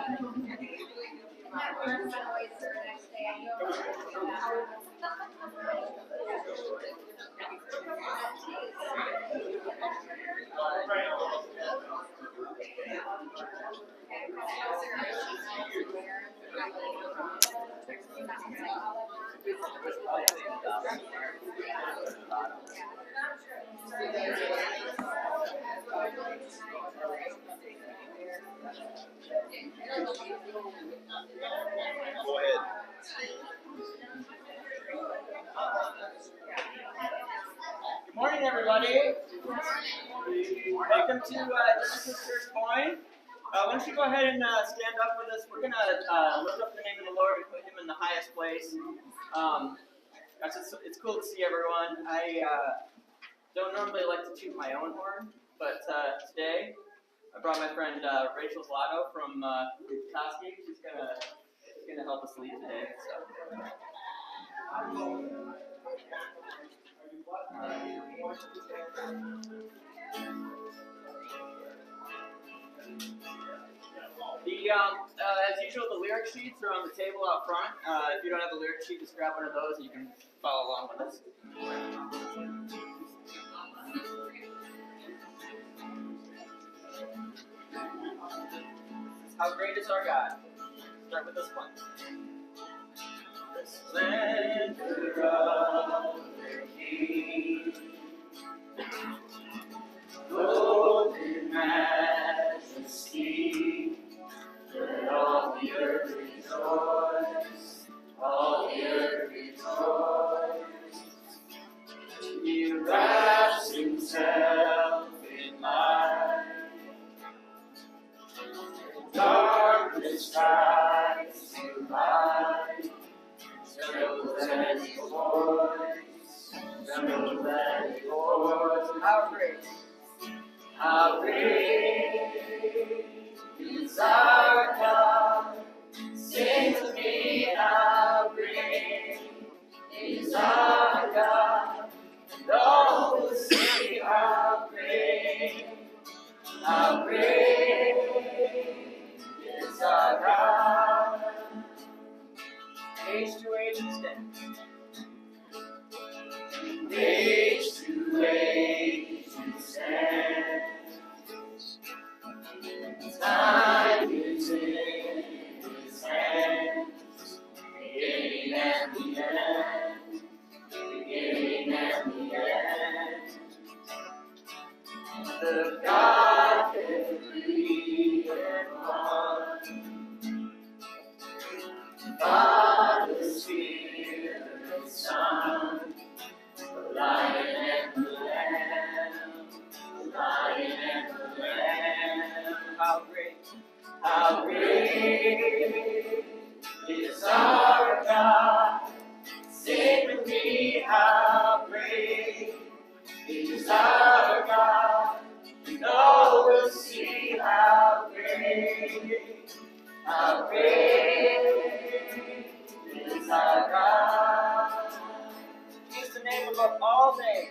Go ahead. Good morning, everybody. Welcome to Genesis Church Point. Why don't you go ahead and stand up with us? We're going to lift up the name of the Lord and put him in the highest place. It's cool to see everyone. I don't normally like to toot my own horn, but today I brought my friend Rachel Zlato from Toski. She's gonna help us lead today. So. As usual, the lyric sheets are on the table out front. If you don't have a lyric sheet, just grab one of those and you can follow along with us. How great is our God? Start with this one. The splendor of the King, golden majesty, let all the earth rejoice, all the earth rejoice. He wraps himself in light, darkness tries to hide. Tremble at his voice, tremble at his voice. How great is our God. Sing to me, how great is our God. And all will see how great is our God. Age to age he stands. Age to age he stands. Time is in his hands. Beginning and the end. Beginning and the end. The Godhead three and one. Father, Spirit, Son, the Lion and the Lamb, the Lion and the Lamb. How great is our God. Sing with me, how great is our God. We all will see how great is our God. He's the name above all names.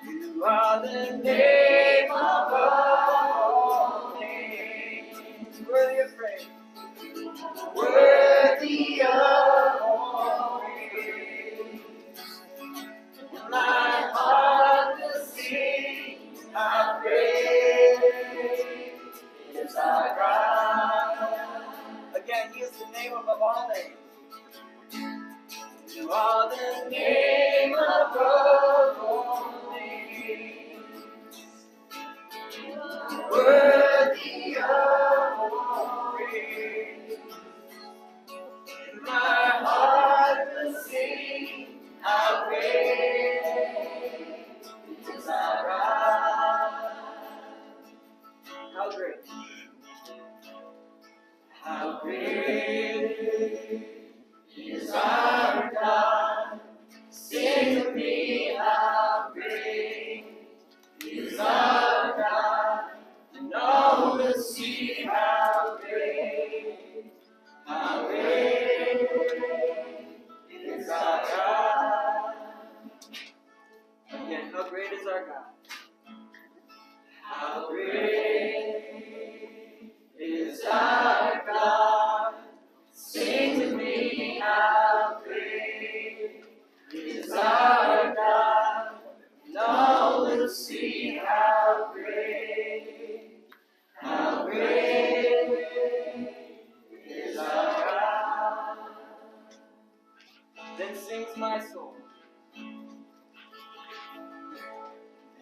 You are the name above all names. Worthy of praise. Worthy of all praise. My heart will sing how great is our God. Again, he is the name above all names. You are the name above all names. Worthy of all praise. My heart will sing how great is our God. How great. How great is our God. Sing with me, Then sings my soul.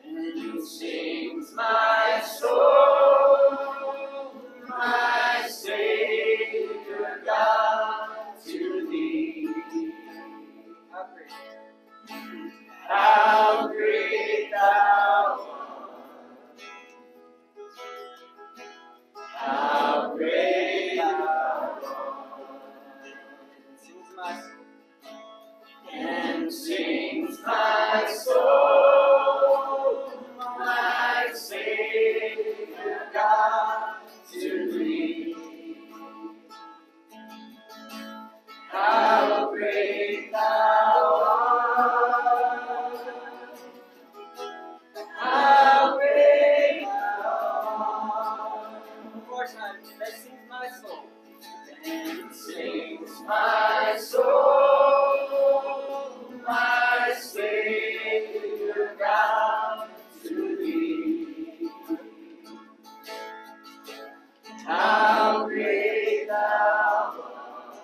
Then sings my soul, my Savior God, to thee. How great, how great thou art. How great thou art. Sings my soul. And sings my soul, my Savior God, to thee. How great thou art. How great thou art. One more time. That sings my soul. And sings my soul, my Savior God, to thee. How great thou art.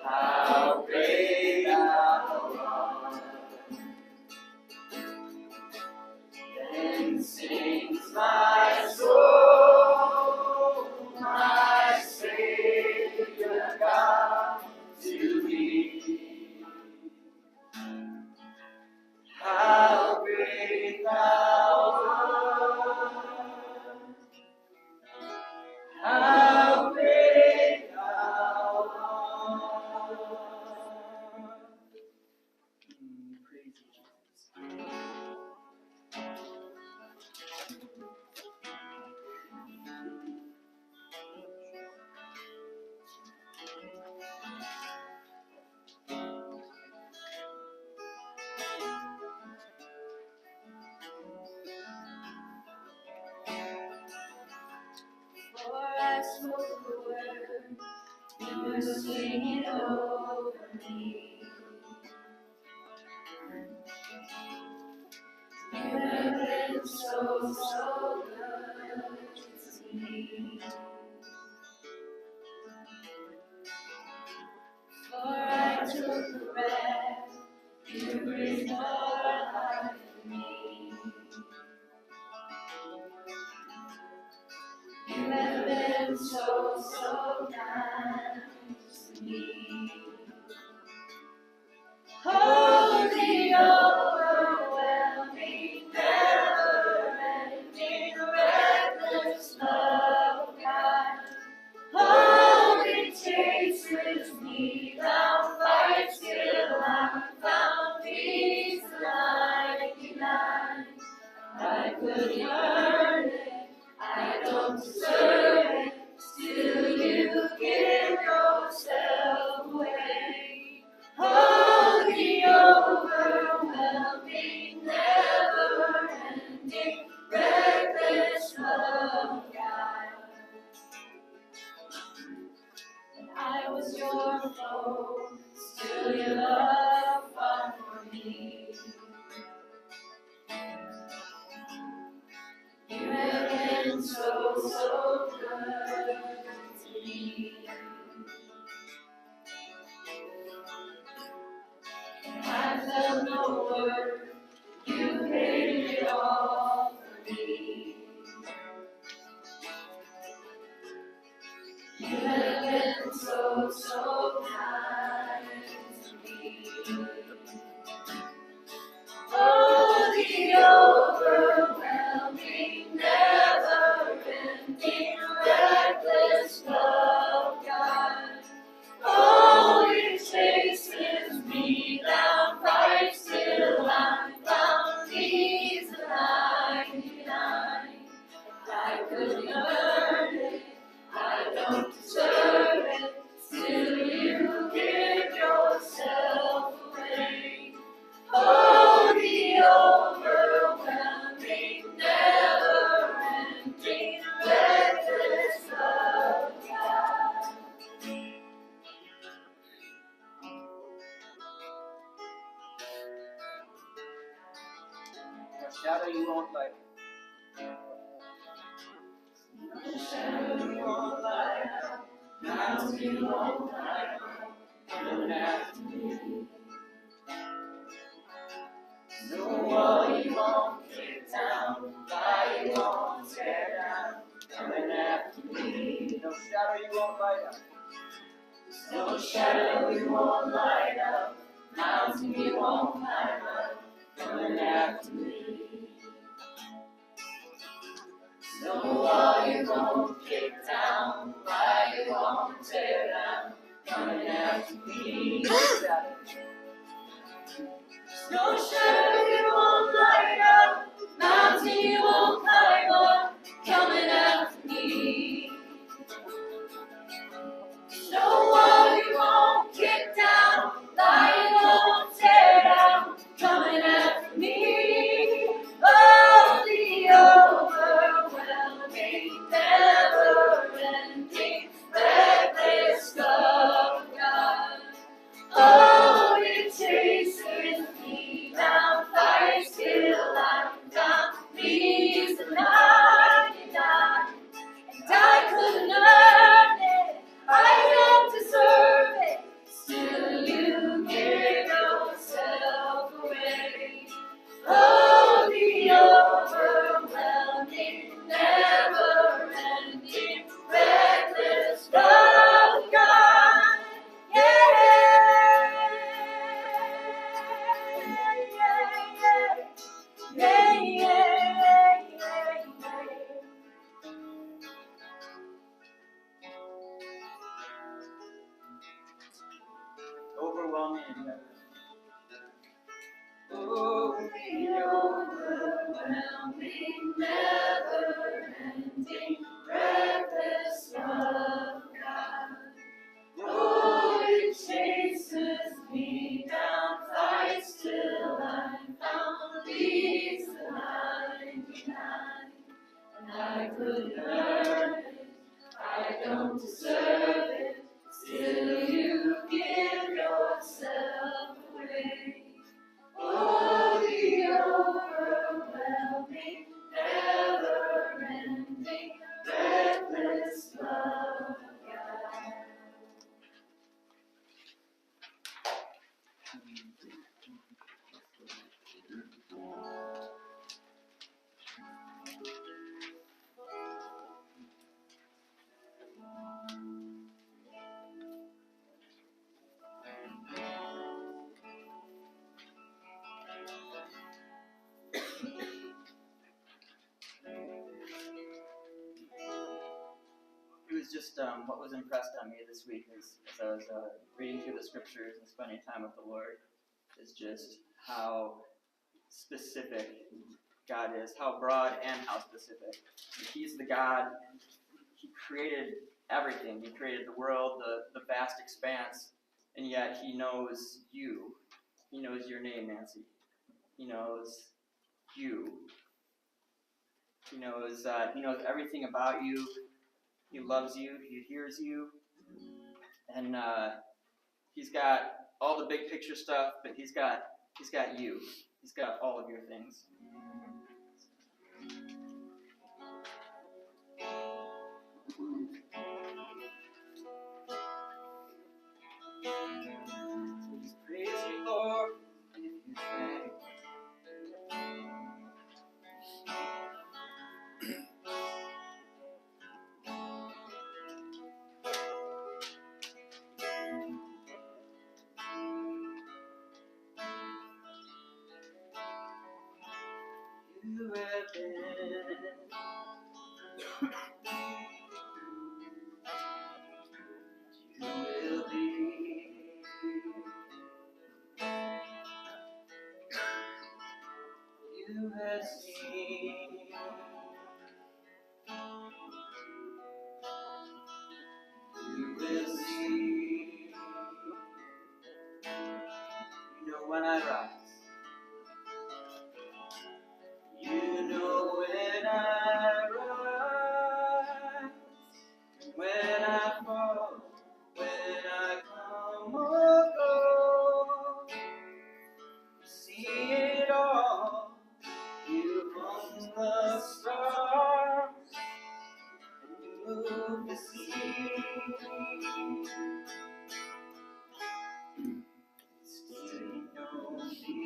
How great thou art. Then sings my soul, my Savior God, to thee. How great thou art. How great thou art. Praise you, Jesus. For I spoke the word, you were singing over me. You have been so, so good to me. For I took the breath, you breathed more life in me. You have been so, so kind to me. Oh, the overwhelming, never-ending, reckless love of God. Oh, it chases me down, fights till I'm found, peace 99. I couldn't earn it, I don't deserve it, still you give yourself away. Oh, the overwhelming, never-ending, reckless love of God. I was your foe, still your love fought for me. You have been so, so good to me. I felt no worth, you paid it all for me. You have been so, so kind to me. Oh, the overwhelming, never-ending, reckless love of God. Oh, it chases me down, fights till I'm found, leaves the 99. I couldn't earn it, I don't deserve it, still you give yourself away. Oh, the overwhelming, never-ending, reckless love of God. A shadow you won't light. A shadow you won't light. Mountain you won't climb. shadow you won't light up, mountain you won't climb up, coming after me. No wall you won't kick down, lie you won't tear down, coming after me. No shadow you won't light up, mountain you won't climb up, coming after me. No wall you won't kick down, lie you won't tear down, coming after me. Oh, the overwhelming, never-ending, reckless love of God. Oh, it chases me down, fights till I'm down, leaves the 99, and I couldn't earn it, I don't deserve it, still you give yourself away. Oh, the overwhelming, never-ending, reckless love of God. Overwhelming. Oh, the overwhelming, never-ending, reckless love of God. Oh, it chases me down, fights till I'm found, leaves the 99, and I couldn't earn it, I don't deserve it, still you give yourself away. Oh, the overwhelming, never-ending, reckless love of God. It was just what was impressed on me this week as I was reading through the scriptures and spending time with the Lord is just how specific God is, how broad and how specific. He's the God, He created everything. He created the world, the vast expanse, and yet He knows you. He knows your name, Nancy. He knows you. He knows everything about you. He loves you. He hears you. And He's got all the big picture stuff, but He's got you. He's got all of your things. Praise you, Lord, if you say. You have been. You will be. You have seen. You will see. You know when I rise. You know when I rise. When I fall. When I come or go. See it all. You hung the stars. Move the sea. Still you know me.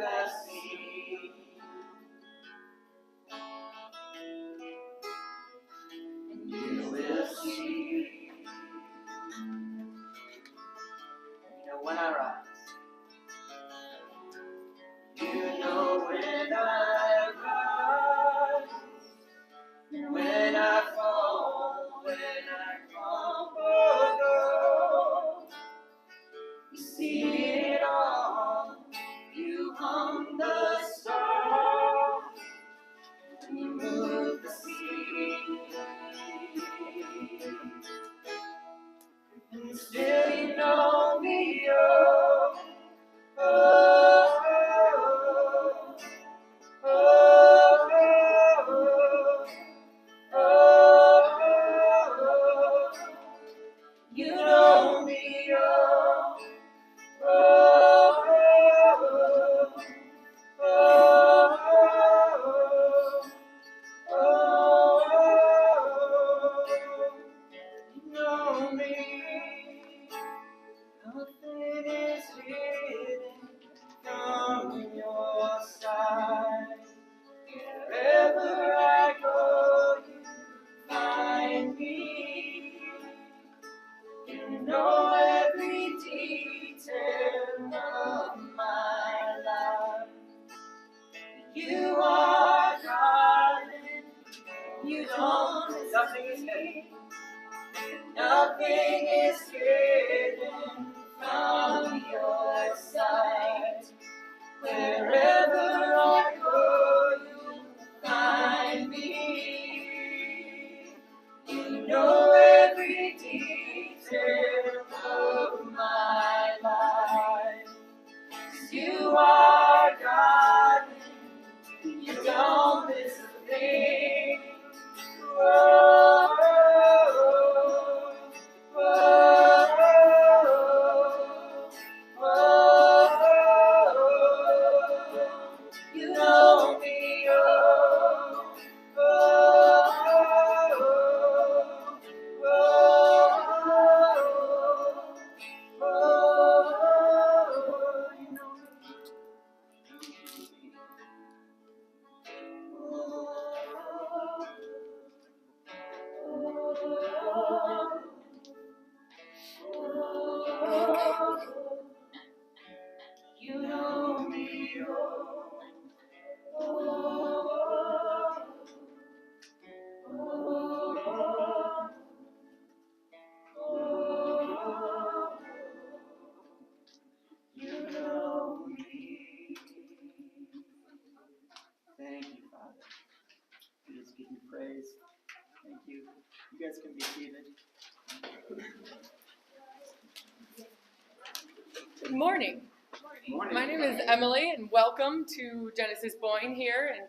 bless me. And you will see. You know when I rise. You know when I rise. When I fall, when I crumble low. You see it all. You hung the stars. You move the sea. And still you know me, oh, oh, oh, oh, oh, oh, oh. You know me, oh, oh, oh, oh, oh, oh. You know me. Nothing is hidden from your sight. Wherever I go, you find me. You know every detail of my life. You are God, you don't. Nothing is hidden. Nothing is hidden from your sight. Wherever I go, you find me. You know every detail of my life. 'Cause you are God, you don't miss a thing. Whoa, whoa, whoa. You know me, oh, oh, oh, oh, you know you know me, oh, oh, oh, oh, you know me. Thank you, Father. We just give you praise. Thank you. You guys can be seated. Good morning. My name is Emily, and welcome to Genesis Boyne here. And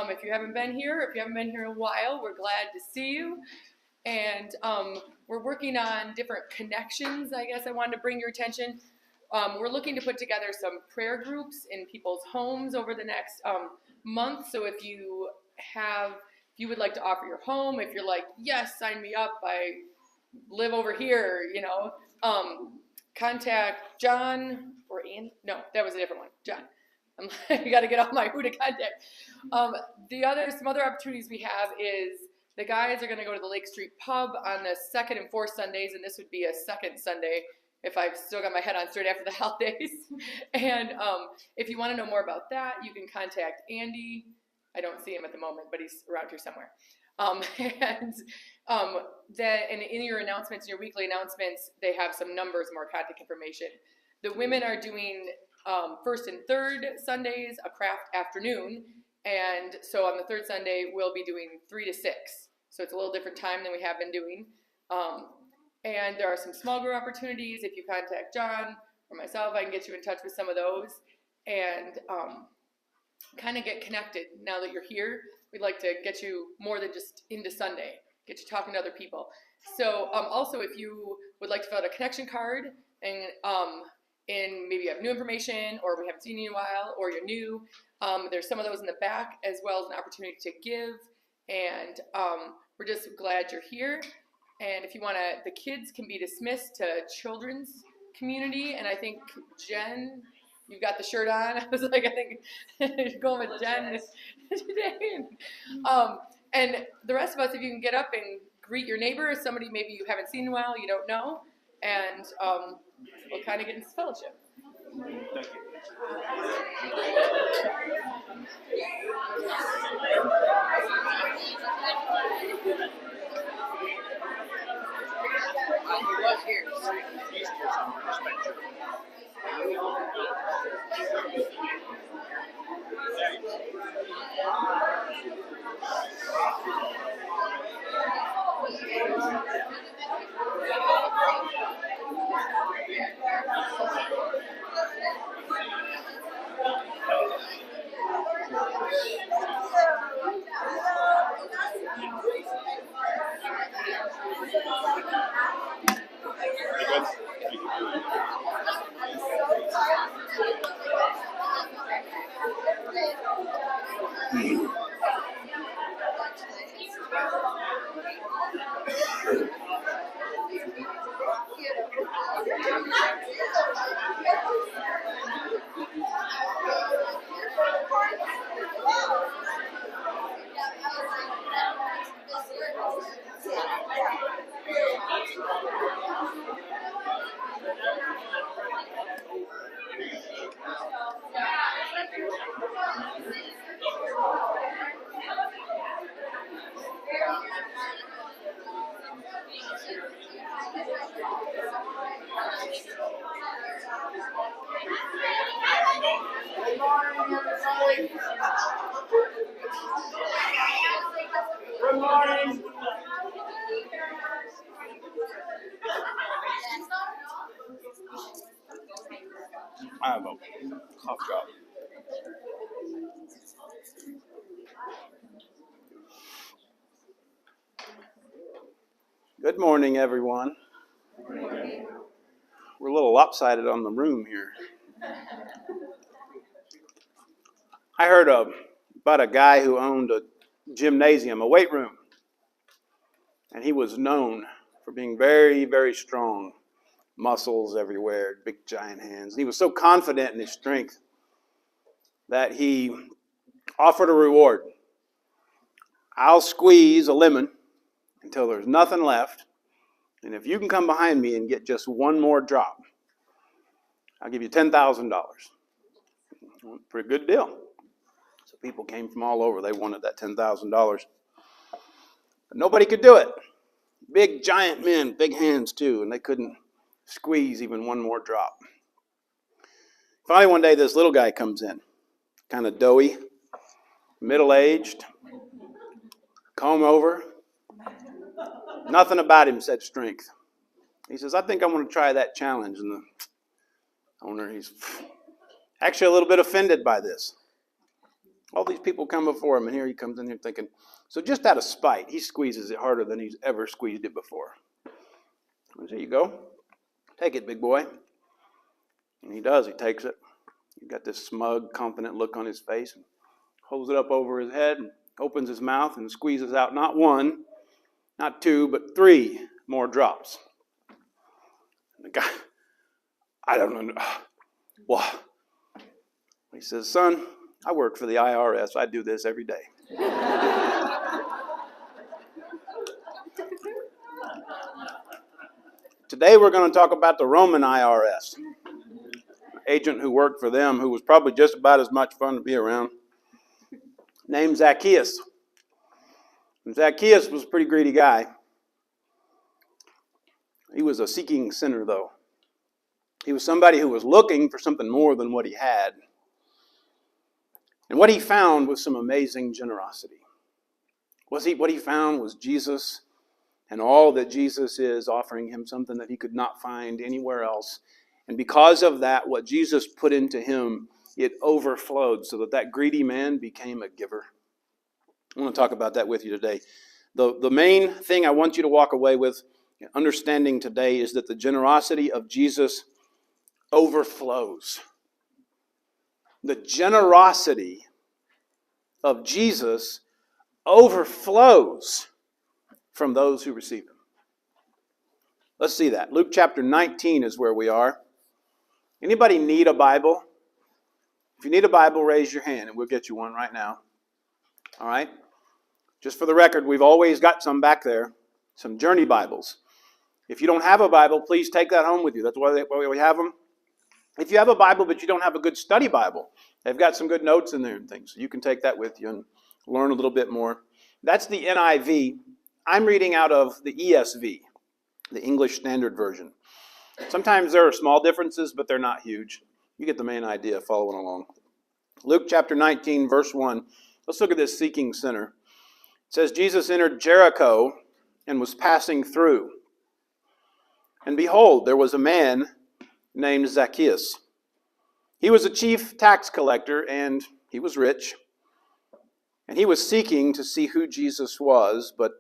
if you haven't been here, if you haven't been here in a while, we're glad to see you. And we're working on different connections, I guess I wanted to bring your attention. We're looking to put together some prayer groups in people's homes over the next month. So if you would like to offer your home, if you're like, yes, sign me up, I live over here, contact John or Ian. No, that was a different one. John. You got to get off my who to contact. Some other opportunities we have is the guys are going to go to the Lake Street Pub on the second and fourth Sundays, and this would be a second Sunday if I've still got my head on straight after the holidays. And if you want to know more about that, you can contact Andy. I don't see him at the moment, but he's around here somewhere. And in your announcements, in your weekly announcements, they have some numbers, more contact information. The women are doing first and third Sundays a craft afternoon, and so on the third Sunday we'll be doing 3 to 6. So it's a little different time than we have been doing. And there are some small group opportunities. If you contact John or myself, I can get you in touch with some of those and kind of get connected. Now that you're here, we'd like to get you more than just into Sunday, get you talking to other people. So also, if you would like to fill out a connection card and maybe you have new information or we haven't seen you in a while or you're new, there's some of those in the back as well as an opportunity to give. And we're just glad you're here. And if you want to, the kids can be dismissed to children's community. And I think Jen you've got the shirt on. I was like, I think you're going with Jen today. And the rest of us, if you can get up and greet your neighbor, somebody maybe you haven't seen in a while, you don't know, and we'll kind of get into fellowship. Thank you. Good morning. I have a cough drop. Good morning, everyone. We're a little lopsided on the room here. I heard about a guy who owned a gymnasium, a weight room, and he was known for being very, very strong. Muscles everywhere, big giant hands. And he was so confident in his strength that he offered a reward. I'll squeeze a lemon until there's nothing left, and if you can come behind me and get just one more drop, I'll give you $10,000. Pretty good deal. So people came from all over. They wanted that $10,000. But nobody could do it. Big giant men, big hands too, and they couldn't squeeze even one more drop. Finally, one day, this little guy comes in, kind of doughy, middle-aged, comb over. Nothing about him said strength. He says, I think I want to try that challenge. And the owner, he's actually a little bit offended by this. All these people come before him, and here he comes in here thinking, so just out of spite, he squeezes it harder than he's ever squeezed it before. And there you go. Take it, big boy. And he does. He takes it. He's got this smug, confident look on his face and holds it up over his head and opens his mouth and squeezes out not one, not two, but 3 more drops. And the guy, I don't know. Well, he says, son, I work for the IRS. I do this every day. Today we're going to talk about the Roman IRS. An agent who worked for them who was probably just about as much fun to be around, named Zacchaeus. And Zacchaeus was a pretty greedy guy. He was a seeking sinner, though. He was somebody who was looking for something more than what he had. And what he found was some amazing generosity. What he found was Jesus and all that Jesus is, offering him something that he could not find anywhere else. And because of that, what Jesus put into him, it overflowed so that that greedy man became a giver. I want to talk about that with you today. The main thing I want you to walk away with, understanding today, is that the generosity of Jesus overflows. The generosity of Jesus overflows from those who receive him. Let's see that. Luke chapter 19 is where we are. Anybody need a Bible? If you need a Bible, raise your hand and we'll get you one right now. All right? Just for the record, we've always got some back there, some Journey Bibles. If you don't have a Bible, please take that home with you. That's why we have them. If you have a Bible but you don't have a good study Bible, they've got some good notes in there and things. You can take that with you and learn a little bit more. That's the NIV. I'm reading out of the ESV, the English Standard Version. Sometimes there are small differences, but they're not huge. You get the main idea following along. Luke chapter 19, verse 1. Let's look at this seeking sinner. It says, Jesus entered Jericho and was passing through. And behold, there was a man named Zacchaeus. He was a chief tax collector, and he was rich. And he was seeking to see who Jesus was, but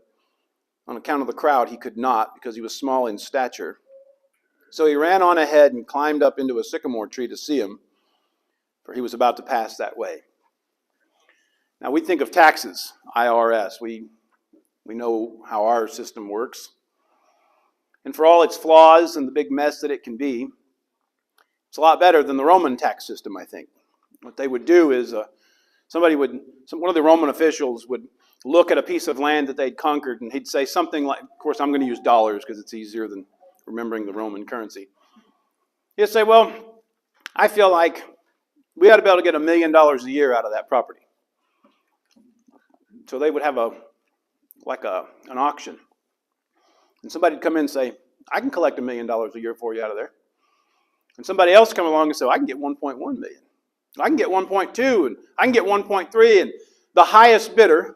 on account of the crowd, he could not, because he was small in stature. So he ran on ahead and climbed up into a sycamore tree to see him, for he was about to pass that way. Now we think of taxes, IRS. We know how our system works. And for all its flaws and the big mess that it can be, it's a lot better than the Roman tax system, I think. What they would do is one of the Roman officials would look at a piece of land that they'd conquered, and he'd say something like, of course, I'm going to use dollars because it's easier than remembering the Roman currency. He'd say, well, I feel like we ought to be able to get $1 million a year out of that property. So they would have an auction. And somebody would come in and say, I can collect $1 million a year for you out of there. And somebody else come along and say, I can get 1.1 million. I can get 1.2, and I can get 1.3, and the highest bidder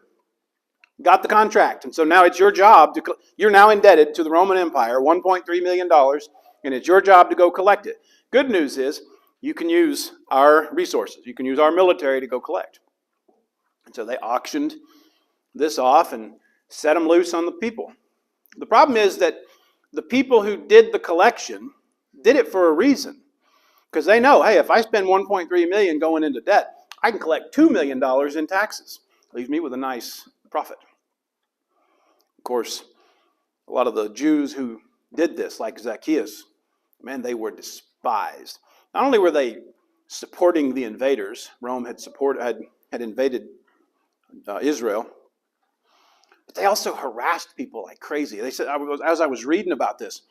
got the contract. And so now it's your job you're now indebted to the Roman Empire, $1.3 million, and it's your job to go collect it. Good news is you can use our resources. You can use our military to go collect. And so they auctioned this off and set them loose on the people. The problem is that the people who did the collection did it for a reason. Because they know, hey, if I spend $1.3 million going into debt, I can collect $2 million in taxes. Leaves me with a nice profit. Of course, a lot of the Jews who did this, like Zacchaeus, man, they were despised. Not only were they supporting the invaders, Rome had invaded Israel, but they also harassed people like crazy. They said, as I was reading about this,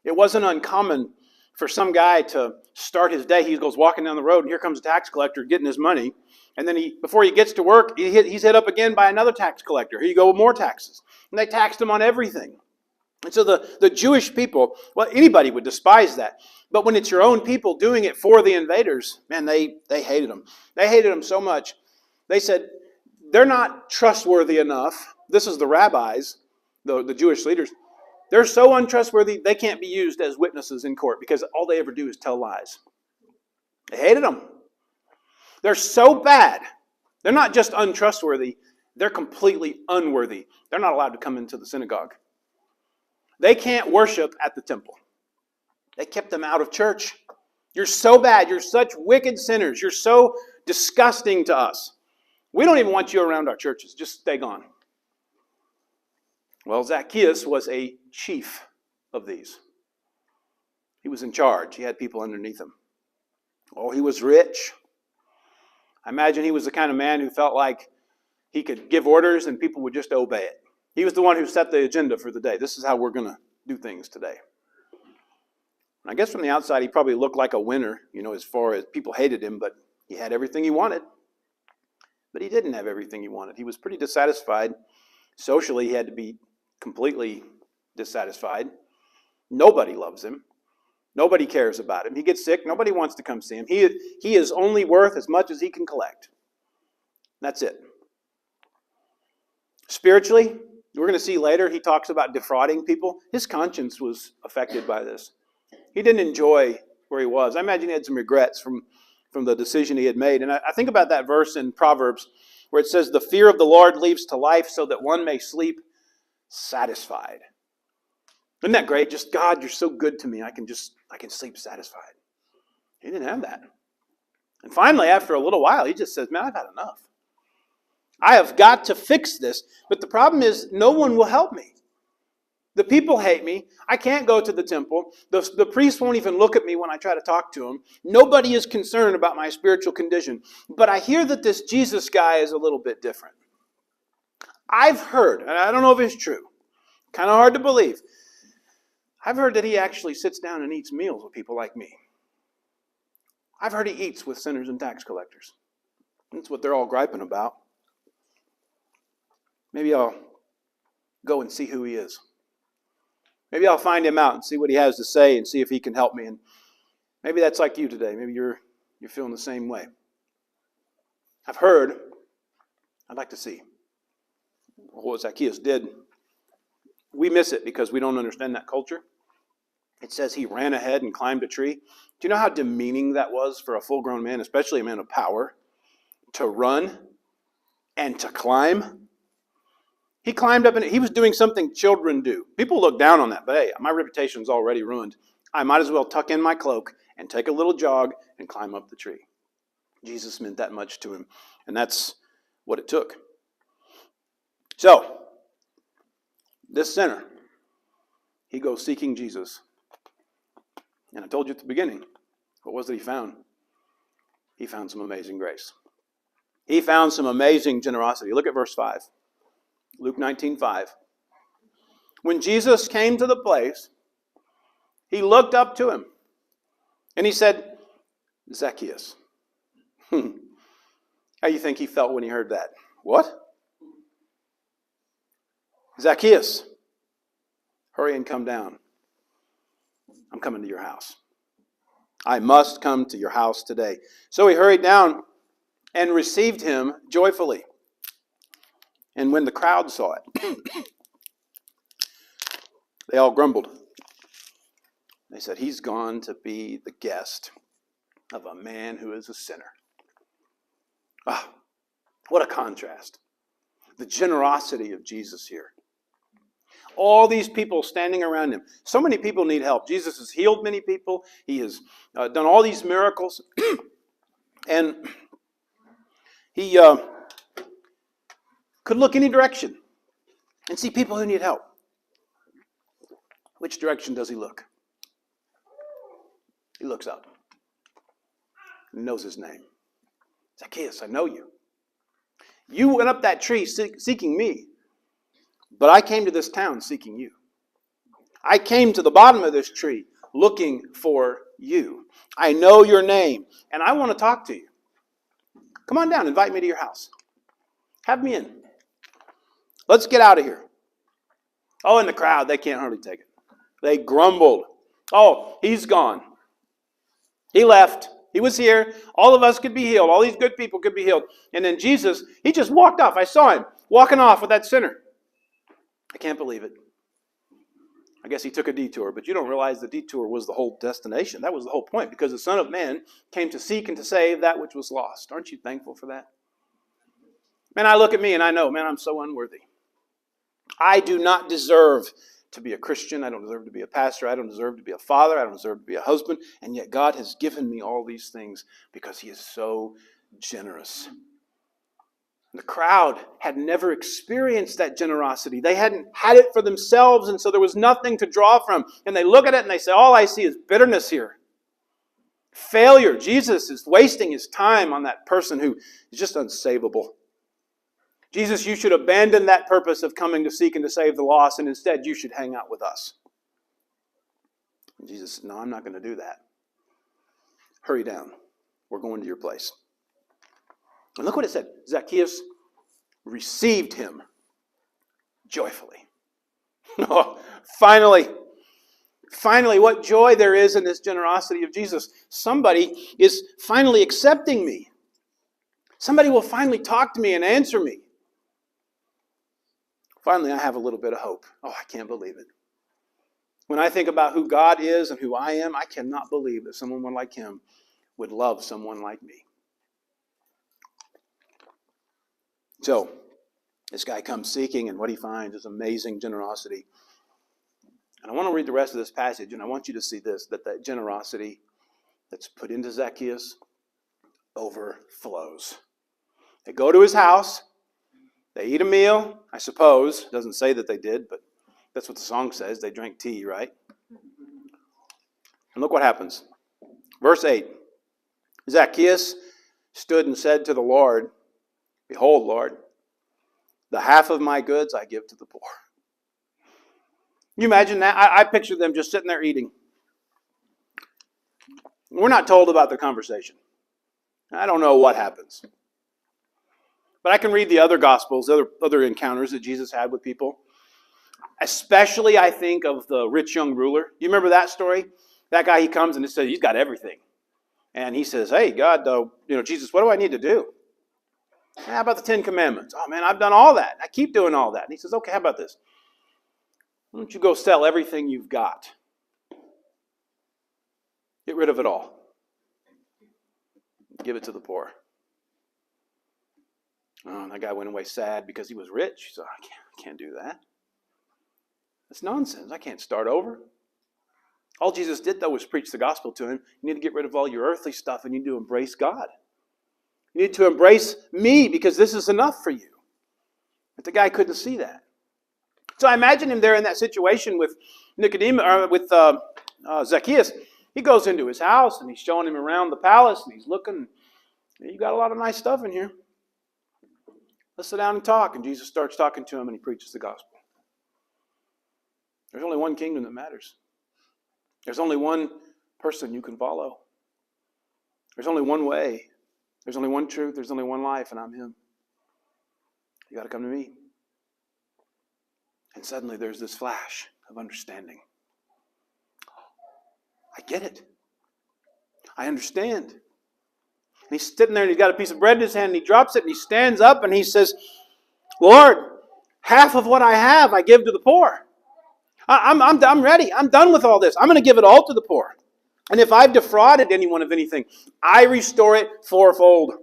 it wasn't uncommon for some guy to start his day. He goes walking down the road, and here comes a tax collector getting his money. And then before he gets to work, he's hit up again by another tax collector. Here you go with more taxes. And they taxed him on everything. And so the Jewish people, well, anybody would despise that. But when it's your own people doing it for the invaders, man, they hated them. They hated them so much. They said, they're not trustworthy enough. This is the rabbis, the Jewish leaders. They're so untrustworthy, they can't be used as witnesses in court because all they ever do is tell lies. They hated them. They're so bad. They're not just untrustworthy. They're completely unworthy. They're not allowed to come into the synagogue. They can't worship at the temple. They kept them out of church. You're so bad. You're such wicked sinners. You're so disgusting to us. We don't even want you around our churches. Just stay gone. Well, Zacchaeus was a chief of these. He was in charge. He had people underneath him. Oh, he was rich. I imagine he was the kind of man who felt like he could give orders and people would just obey it. He was the one who set the agenda for the day. This is how we're going to do things today. And I guess from the outside, he probably looked like a winner, as far as people hated him, but he had everything he wanted. But he didn't have everything he wanted. He was pretty dissatisfied. Socially, he had to be completely dissatisfied. Nobody loves him. Nobody cares about him. He gets sick. Nobody wants to come see him. He is only worth as much as he can collect. That's it. Spiritually, we're going to see later, he talks about defrauding people. His conscience was affected by this. He didn't enjoy where he was. I imagine he had some regrets from the decision he had made. And I think about that verse in Proverbs where it says, the fear of the Lord leads to life so that one may sleep satisfied. Isn't that great? Just, God, you're so good to me. I can sleep satisfied. He didn't have that. And finally, after a little while, he just says, man, I've had enough. I have got to fix this. But the problem is, no one will help me. The people hate me. I can't go to the temple. The priests won't even look at me when I try to talk to them. Nobody is concerned about my spiritual condition. But I hear that this Jesus guy is a little bit different. I've heard, and I don't know if it's true, kind of hard to believe, I've heard that he actually sits down and eats meals with people like me. I've heard he eats with sinners and tax collectors. That's what they're all griping about. Maybe I'll go and see who he is. Maybe I'll find him out and see what he has to say and see if he can help me. And maybe that's like you today. Maybe you're feeling the same way. I've heard. I'd like to see what Zacchaeus did. We miss it because we don't understand that culture. It says he ran ahead and climbed a tree. Do you know how demeaning that was for a full-grown man, especially a man of power, to run and to climb? He climbed up and he was doing something children do. People look down on that, but hey, my reputation's already ruined. I might as well tuck in my cloak and take a little jog and climb up the tree. Jesus meant that much to him, and that's what it took. So, this sinner, he goes seeking Jesus. And I told you at the beginning, what was it he found? He found some amazing grace. He found some amazing generosity. Look at verse 5. Luke 19:5. When Jesus came to the place, he looked up to him and he said, Zacchaeus. How do you think he felt when he heard that? What? Zacchaeus, hurry and come down. I'm coming to your house. I must come to your house today. So he hurried down and received him joyfully. And when the crowd saw it, they all grumbled. They said, he's gone to be the guest of a man who is a sinner. Ah, what a contrast. The generosity of Jesus here. All these people standing around him. So many people need help. Jesus has healed many people. He has done all these miracles. And he could look any direction and see people who need help. Which direction does he look? He looks up. He knows his name. Zacchaeus, I know you. You went up that tree seeking me. But I came to this town seeking you. I came to the bottom of this tree looking for you. I know your name, and I want to talk to you. Come on down, invite me to your house. Have me in. Let's get out of here. Oh, and the crowd, they can't hardly take it. They grumbled. Oh, he's gone. He left. He was here. All of us could be healed. All these good people could be healed. And then Jesus, he just walked off. I saw him walking off with that sinner. I can't believe it. I guess he took a detour, but you don't realize the detour was the whole destination. That was the whole point, because the Son of Man came to seek and to save that which was lost. Aren't you thankful for that? Man, I look at me and I know, man, I'm so unworthy. I do not deserve to be a Christian. I don't deserve to be a pastor. I don't deserve to be a father. I don't deserve to be a husband. And yet God has given me all these things because he is so generous. The crowd had never experienced that generosity. They hadn't had it for themselves, and so there was nothing to draw from. And they look at it and they say, all I see is bitterness here. Failure. Jesus is wasting his time on that person who is just unsavable. Jesus, you should abandon that purpose of coming to seek and to save the lost, and instead you should hang out with us. And Jesus said, no, I'm not going to do that. Hurry down. We're going to your place. And look what it said. Zacchaeus received him joyfully. Oh, finally, what joy there is in this generosity of Jesus. Somebody is finally accepting me. Somebody will finally talk to me and answer me. Finally, I have a little bit of hope. Oh, I can't believe it. When I think about who God is and who I am, I cannot believe that someone like him would love someone like me. So, this guy comes seeking, and what he finds is amazing generosity. And I want to read the rest of this passage, and I want you to see this, that generosity that's put into Zacchaeus overflows. They go to his house. They eat a meal, I suppose. It doesn't say that they did, but That's what the song says. They drank tea, right? And look what happens. Verse 8. Zacchaeus stood and said to the Lord, Behold, Lord, the half of my goods I give to the poor. Can you imagine that? I picture them just sitting there eating. We're not told about the conversation. I don't know what happens. But I can read the other Gospels, other encounters that Jesus had with people. Especially, I think, of the rich young ruler. You remember that story? That guy, he comes and he says, he's got everything. And he says, hey, God, Jesus, what do I need to do? How about the 10 Commandments? Oh, man, I've done all that. I keep doing all that. And he says, okay, how about this? Why don't you go sell everything you've got? Get rid of it all. Give it to the poor. Oh, and that guy went away sad because he was rich. So I can't do that. That's nonsense. I can't start over. All Jesus did, though, was preach the gospel to him. You need to get rid of all your earthly stuff and you need to embrace God. You need to embrace me because this is enough for you. But the guy couldn't see that. So I imagine him there in that situation with Zacchaeus. He goes into his house and he's showing him around the palace and he's looking. You got a lot of nice stuff in here. Let's sit down and talk. And Jesus starts talking to him and he preaches the gospel. There's only one kingdom that matters. There's only one person you can follow. There's only one way. There's only one truth. There's only one life, and I'm him. You got to come to me. And suddenly there's this flash of understanding. I get it. I understand. And he's sitting there and he's got a piece of bread in his hand and he drops it and he stands up and he says, Lord, half of what I have I give to the poor. I'm ready. I'm done with all this. I'm going to give it all to the poor. And if I've defrauded anyone of anything, I restore it fourfold.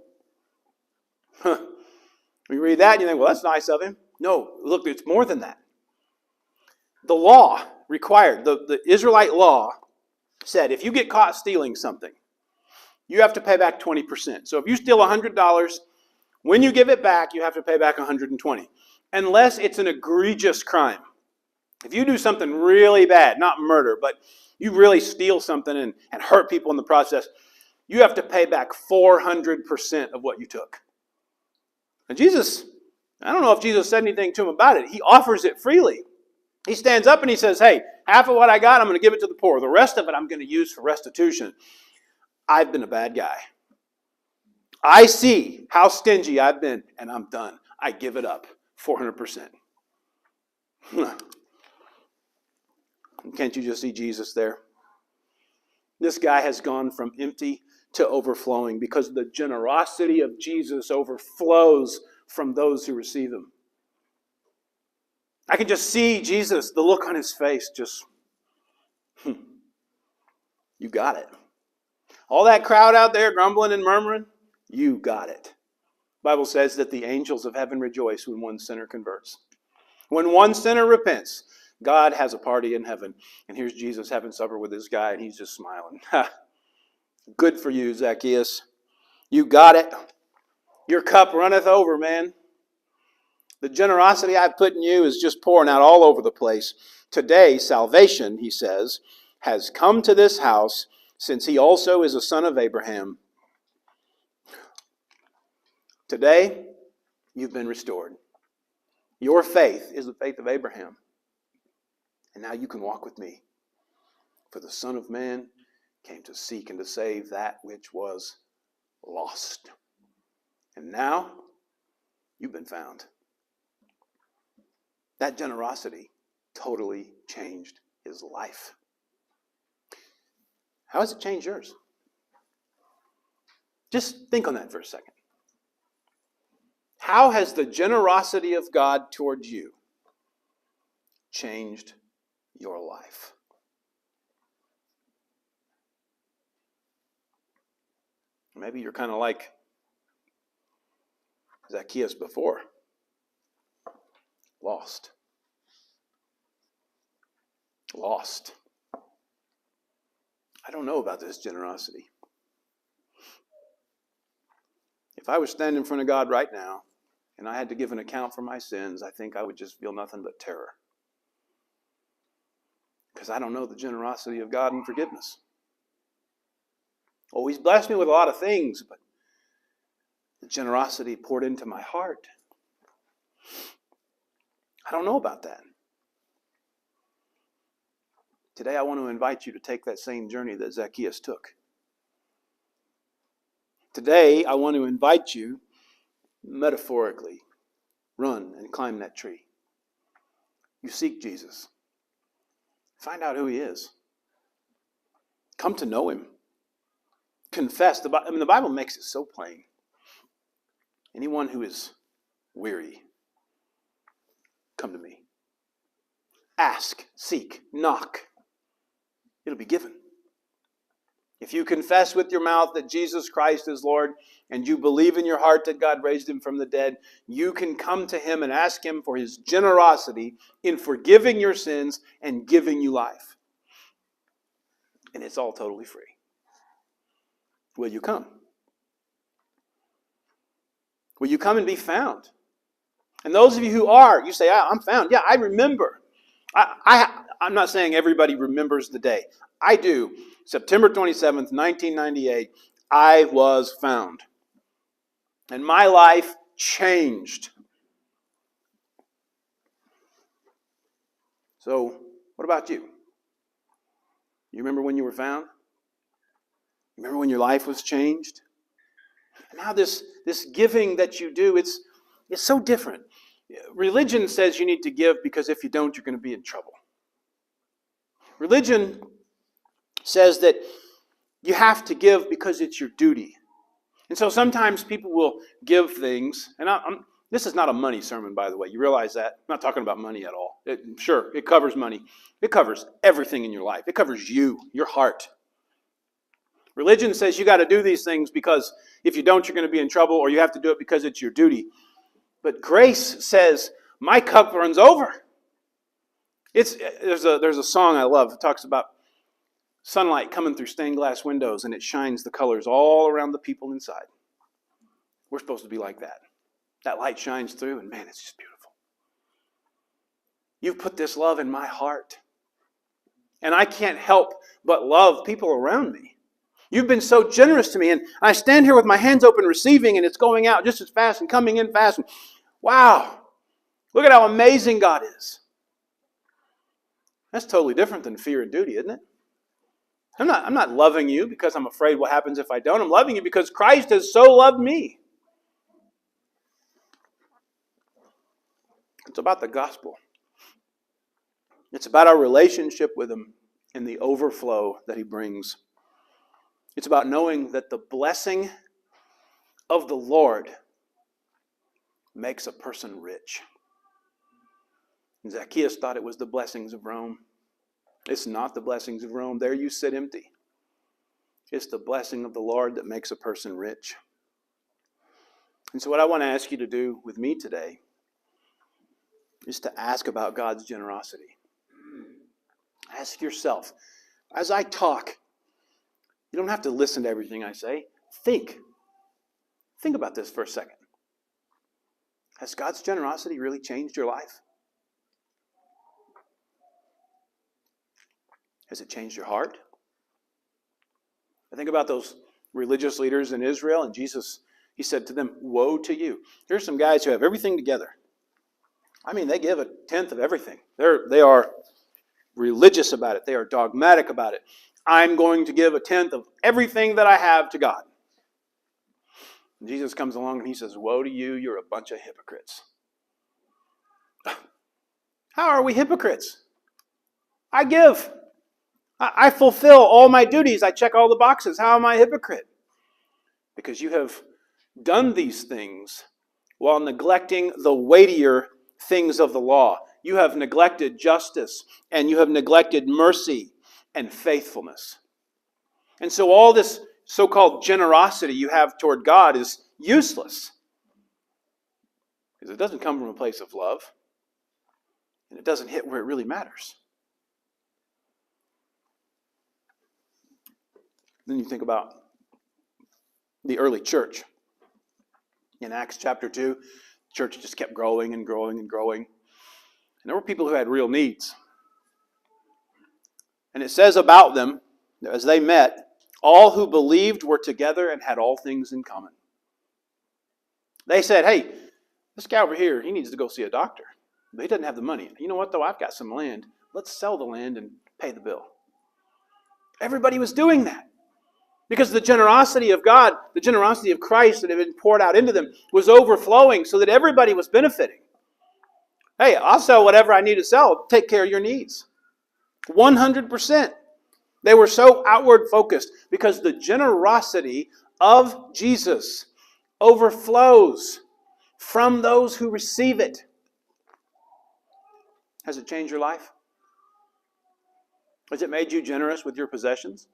You read that and you think, well, that's nice of him. No, look, it's more than that. The law required, the Israelite law said, if you get caught stealing something, you have to pay back 20%. So if you steal $100, when you give it back, you have to pay back $120. Unless it's an egregious crime. If you do something really bad, not murder, but you really steal something and hurt people in the process, you have to pay back 400% of what you took. And Jesus, I don't know if Jesus said anything to him about it. He offers it freely. He stands up and he says, hey, half of what I got, I'm going to give it to the poor. The rest of it, I'm going to use for restitution. I've been a bad guy. I see how stingy I've been, and I'm done. I give it up, 400%. Can't you just see Jesus there? This guy has gone from empty to overflowing because the generosity of Jesus overflows from those who receive him. I can just see Jesus, the look on his face, just, you got it. All that crowd out there grumbling and murmuring, you got it. The Bible says that the angels of heaven rejoice when one sinner converts. When one sinner repents, God has a party in heaven. And here's Jesus having supper with this guy, and he's just smiling. Good for you, Zacchaeus. You got it. Your cup runneth over, man. The generosity I've put in you is just pouring out all over the place. Today, salvation, he says, has come to this house, since he also is a son of Abraham. Today, you've been restored. Your faith is the faith of Abraham. And now you can walk with me. For the Son of Man came to seek and to save that which was lost. And now you've been found. That generosity totally changed his life. How has it changed yours? Just think on that for a second. How has the generosity of God towards you changed your life? Maybe you're kind of like Zacchaeus before. Lost. I don't know about this generosity. If I was standing in front of God right now and I had to give an account for my sins, I think I would just feel nothing but terror. Because I don't know the generosity of God and forgiveness. Oh, He's blessed me with a lot of things, but the generosity poured into my heart, I don't know about that. Today I want to invite you to take that same journey that Zacchaeus took. Today I want to invite you, metaphorically, run and climb that tree. You seek Jesus. Find out who He is. Come to know Him. Confess. The Bible makes it so plain. Anyone who is weary, come to me. Ask, seek, knock. It'll be given. If you confess with your mouth that Jesus Christ is Lord and you believe in your heart that God raised Him from the dead, you can come to Him and ask Him for His generosity in forgiving your sins and giving you life. And it's all totally free. Will you come? Will you come and be found? And those of you who are, you say, I'm found. Yeah, I remember. I'm not saying everybody remembers the day. I do. September 27th, 1998, I was found. And my life changed. So, what about you? You remember when you were found? You remember when your life was changed? And now this giving that you do, it's so different. Religion says you need to give because if you don't, you're going to be in trouble. Religion says that you have to give because it's your duty. And so sometimes people will give things, and this is not a money sermon, by the way. You realize that? I'm not talking about money at all. Sure, it covers money. It covers everything in your life. It covers you, your heart. Religion says you got to do these things because if you don't, you're going to be in trouble, or you have to do it because it's your duty. But grace says, my cup runs over. There's a song I love. It talks about sunlight coming through stained glass windows, and it shines the colors all around the people inside. We're supposed to be like that. That light shines through, and man, it's just beautiful. You've put this love in my heart, and I can't help but love people around me. You've been so generous to me, and I stand here with my hands open receiving, and it's going out just as fast and coming in fast. And wow, look at how amazing God is. That's totally different than fear and duty, isn't it? I'm not loving you because I'm afraid what happens if I don't. I'm loving you because Christ has so loved me. It's about the gospel. It's about our relationship with Him and the overflow that He brings. It's about knowing that the blessing of the Lord makes a person rich. And Zacchaeus thought it was the blessings of Rome. It's not the blessings of Rome. There you sit empty. It's the blessing of the Lord that makes a person rich. And so what I want to ask you to do with me today is to ask about God's generosity. Ask yourself, as I talk, you don't have to listen to everything I say. Think. Think about this for a second. Has God's generosity really changed your life? Has it changed your heart? I think about those religious leaders in Israel, and Jesus, He said to them, woe to you. Here's some guys who have everything together. I mean, they give a tenth of everything. They are religious about it. They are dogmatic about it. I'm going to give a tenth of everything that I have to God. And Jesus comes along and He says, woe to you, you're a bunch of hypocrites. How are we hypocrites? I give. I fulfill all my duties. I check all the boxes. How am I a hypocrite? Because you have done these things while neglecting the weightier things of the law. You have neglected justice, and you have neglected mercy and faithfulness. And so all this so-called generosity you have toward God is useless. Because it doesn't come from a place of love, and it doesn't hit where it really matters. Then you think about the early church. In Acts chapter 2, the church just kept growing and growing and growing. And there were people who had real needs. And it says about them, as they met, all who believed were together and had all things in common. They said, hey, this guy over here, he needs to go see a doctor. But he doesn't have the money. You know what, though? I've got some land. Let's sell the land and pay the bill. Everybody was doing that. Because the generosity of God, the generosity of Christ that had been poured out into them was overflowing so that everybody was benefiting. Hey, I'll sell whatever I need to sell. Take care of your needs. 100%. They were so outward focused because the generosity of Jesus overflows from those who receive it. Has it changed your life? Has it made you generous with your possessions?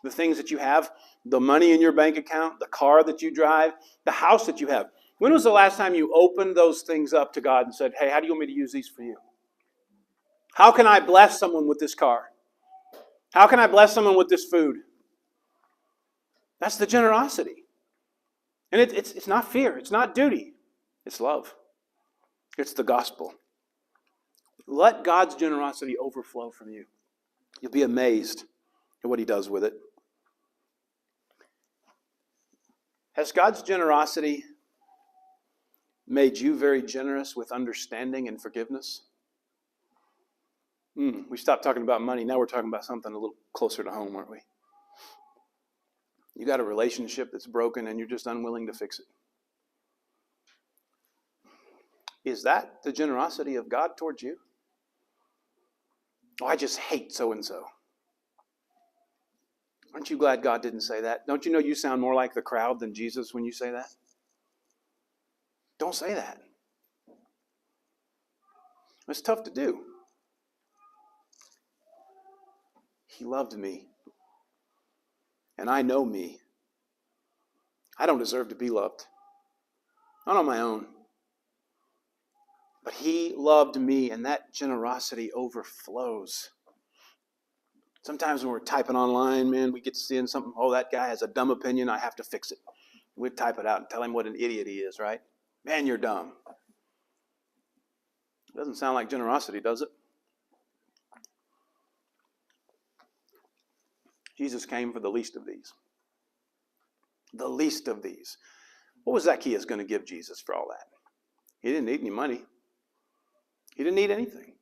The things that you have, the money in your bank account, the car that you drive, the house that you have. When was the last time you opened those things up to God and said, hey, how do you want me to use these for you? How can I bless someone with this car? How can I bless someone with this food? That's the generosity. And it's not fear. It's not duty. It's love. It's the gospel. Let God's generosity overflow from you. You'll be amazed at what He does with it. Has God's generosity made you very generous with understanding and forgiveness? We stopped talking about money. Now we're talking about something a little closer to home, aren't we? You got a relationship that's broken and you're just unwilling to fix it. Is that the generosity of God towards you? Oh, I just hate so-and-so. Aren't you glad God didn't say that? Don't you know you sound more like the crowd than Jesus when you say that? Don't say that. It's tough to do. He loved me. And I know me. I don't deserve to be loved. Not on my own. But He loved me, and that generosity overflows. Sometimes when we're typing online, man, we get to seeing something, oh, that guy has a dumb opinion, I have to fix it. We'd type it out and tell him what an idiot he is, right? Man, you're dumb. Doesn't sound like generosity, does it? Jesus came for the least of these. The least of these. What was Zacchaeus going to give Jesus for all that? He didn't need any money. He didn't need anything.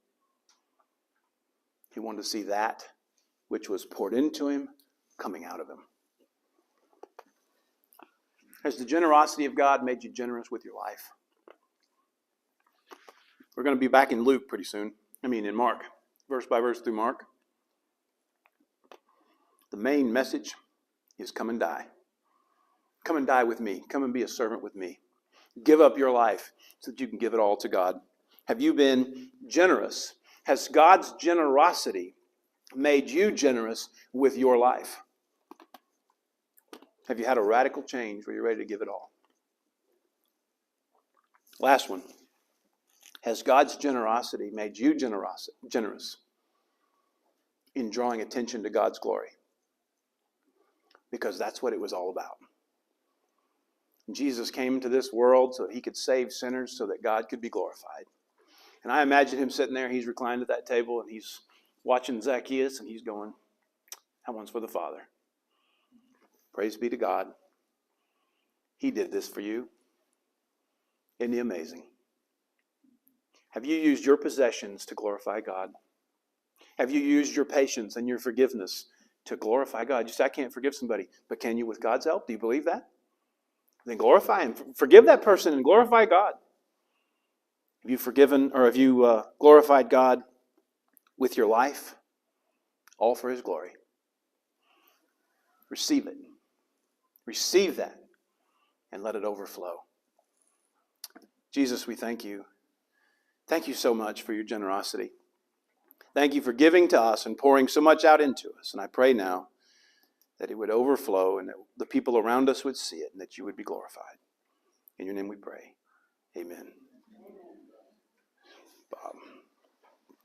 He wanted to see that which was poured into him coming out of him. Has the generosity of God made you generous with your life? We're going to be back in Luke pretty soon. In Mark. Verse by verse through Mark. The main message is come and die. Come and die with me. Come and be a servant with me. Give up your life so that you can give it all to God. Have you been generous? Has God's generosity made you generous with your life? Have you had a radical change where you're ready to give it all? Last one. Has God's generosity made you generous in drawing attention to God's glory? Because that's what it was all about. Jesus came into this world so that He could save sinners so that God could be glorified. And I imagine Him sitting there, He's reclined at that table, and He's watching Zacchaeus, and He's going, that one's for the Father. Praise be to God. He did this for you. Isn't He amazing? Have you used your possessions to glorify God? Have you used your patience and your forgiveness to glorify God? You say, I can't forgive somebody, but can you with God's help? Do you believe that? Then glorify and forgive that person and glorify God. Have you forgiven or have you glorified God with your life? All for His glory. Receive it. Receive that and let it overflow. Jesus, we thank you. Thank you so much for your generosity. Thank you for giving to us and pouring so much out into us. And I pray now that it would overflow and that the people around us would see it and that you would be glorified. In your name we pray. Amen. Bob.